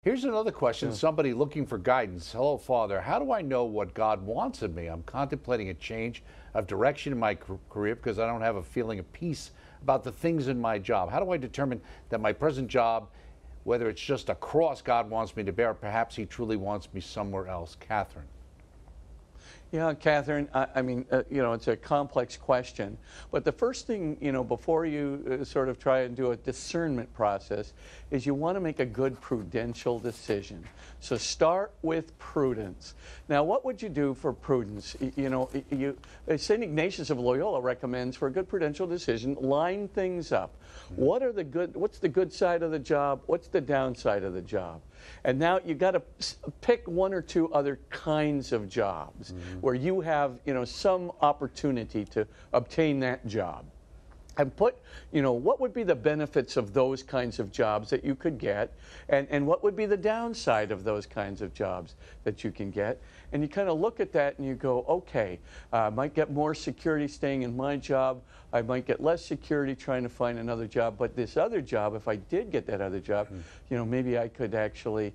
Here's another question. Somebody looking for guidance. Hello, Father. How do I know what God wants of me? I'm contemplating a change of direction in my career because I don't have a feeling of peace about the things in my job. How do I determine that my present job, whether it's just a cross God wants me to bear, perhaps He truly wants me somewhere else? Catherine. Yeah, Catherine, I mean, it's a complex question. But the first thing, before you sort of try and do a discernment process, is you want to make a good prudential decision. So start with prudence. Now, what would you do for prudence? St. Ignatius of Loyola recommends for a good prudential decision, line things up. What's the good side of the job? What's the downside of the job? And now you got to pick one or two other kinds of jobs where you have, some opportunity to obtain that job. And put, what would be the benefits of those kinds of jobs that you could get, and what would be the downside of those kinds of jobs that you can get. And you kind of look at that and you go, okay, I might get more security staying in my job. I might get less security trying to find another job. But this other job, if I did get that other job, maybe I could actually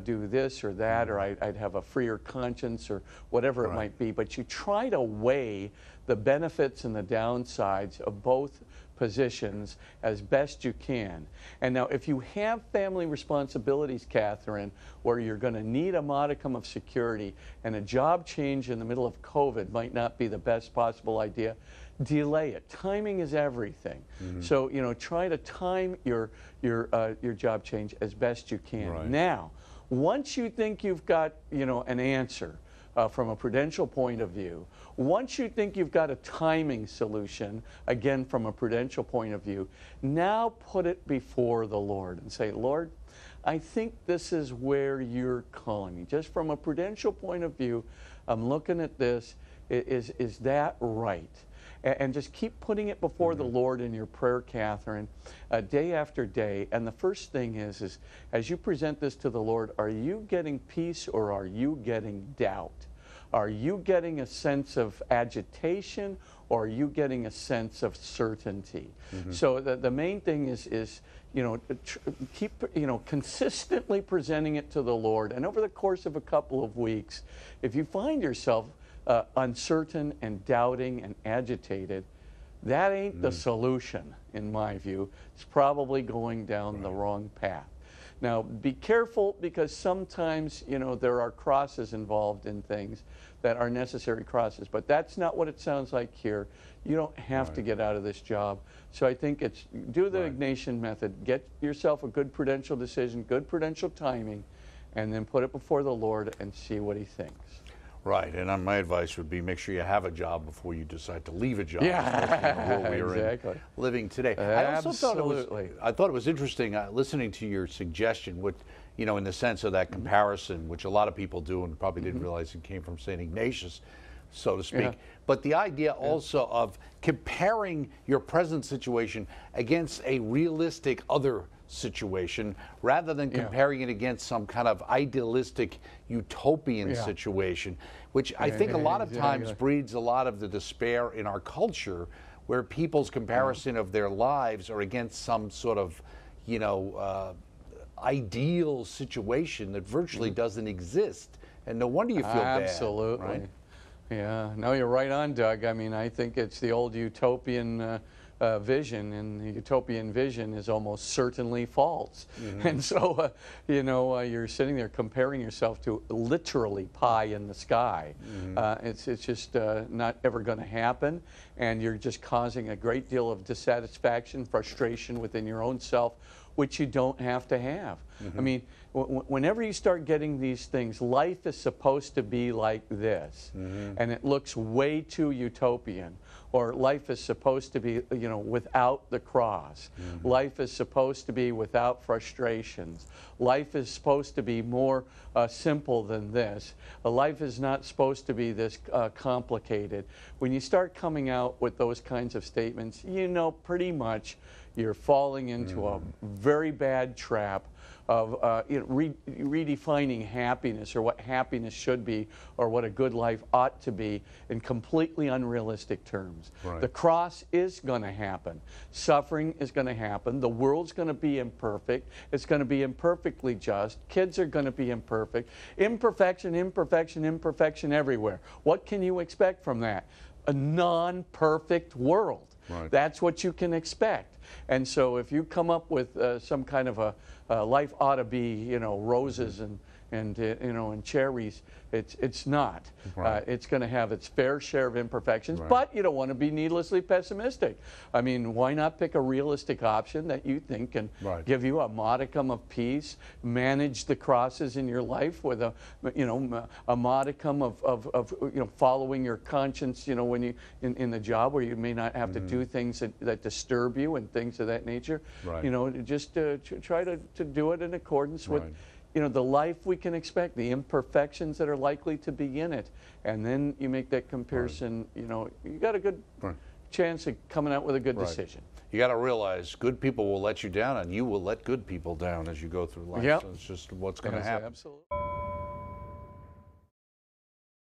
do this or that, or I'd have a freer conscience or whatever it might be. But you try to weigh the benefits and the downsides of both positions as best you can. And now if you have family responsibilities, Catherine, where you're going to need a modicum of security and a job change in the middle of COVID might not be the best possible idea, delay it. Timing is everything. So, try to time your job change as best you can. Now, once you think you've got, an answer, from a prudential point of view, once you think you've got a timing solution, again from a prudential point of view, now put it before the Lord and say, Lord, I think this is where you're calling me. Just from a prudential point of view, I'm looking at this. Is that right? And just keep putting it before the Lord in your prayer, Catherine, day after day. And the first thing is as you present this to the Lord, are you getting peace or are you getting doubt? Are you getting a sense of agitation or are you getting a sense of certainty? So the main thing is keep consistently presenting it to the Lord. And over the course of a couple of weeks, if you find yourself uncertain and doubting and agitated, that ain't the solution, in my view. It's probably going down the wrong path. Now, be careful because sometimes, there are crosses involved in things that are necessary crosses, but that's not what it sounds like here. You don't have to get out of this job. So I think it's do the Ignatian method, get yourself a good prudential decision, good prudential timing, and then put it before the Lord and see what He thinks. Right, and my advice would be make sure you have a job before you decide to leave a job. Yeah, we are living today. I also thought it was interesting listening to your suggestion, which, in the sense of that comparison, which a lot of people do and probably didn't realize it came from St. Ignatius, so to speak. But the idea also of comparing your present situation against a realistic other situation rather than comparing it against some kind of idealistic utopian situation, which I think a lot of times breeds a lot of the despair in our culture, where people's comparison of their lives are against some sort of, ideal situation that virtually doesn't exist. And no wonder you feel bad. Absolutely. Right? Yeah, no, you're right on, Doug. I mean, I think it's the old utopian vision, and the utopian vision is almost certainly false. And so, you're sitting there comparing yourself to literally pie in the sky. It's just not ever going to happen, and you're just causing a great deal of dissatisfaction, frustration within your own self, which you don't have to have. I mean, whenever you start getting these things, life is supposed to be like this, and it looks way too utopian. Or life is supposed to be, without the cross. Life is supposed to be without frustrations. Life is supposed to be more simple than this. Life is not supposed to be this complicated. When you start coming out with those kinds of statements, pretty much you're falling into a very bad trap you know, redefining happiness, or what happiness should be, or what a good life ought to be, in completely unrealistic terms. Right. The cross is going to happen. Suffering is going to happen. The world's going to be imperfect. It's going to be imperfectly just. Kids are going to be imperfect. Imperfection, imperfection, imperfection everywhere. What can you expect from that? A non-perfect world. Right. That's what you can expect. And so if you come up with some kind of a life ought to be, you know, roses and you know, and cherries, it's not. Right. It's going to have its fair share of imperfections, Right. but you don't want to be needlessly pessimistic. I mean, why not pick a realistic option that you think can Right. give you a modicum of peace, manage the crosses in your life with a, you know, a modicum of you know, following your conscience, you know, when you in the job where you may not have to do things that disturb you and things of that nature. Right. You know, just try to do it in accordance with, Right. you know, the life we can expect, the imperfections that are likely to be in it, and then you make that comparison. Right. You know, you got a good Right. chance of coming out with a good Right. decision. You got to realize good people will let you down, and you will let good people down as you go through life. Yep. So it's just what's going to happen. Absolutely.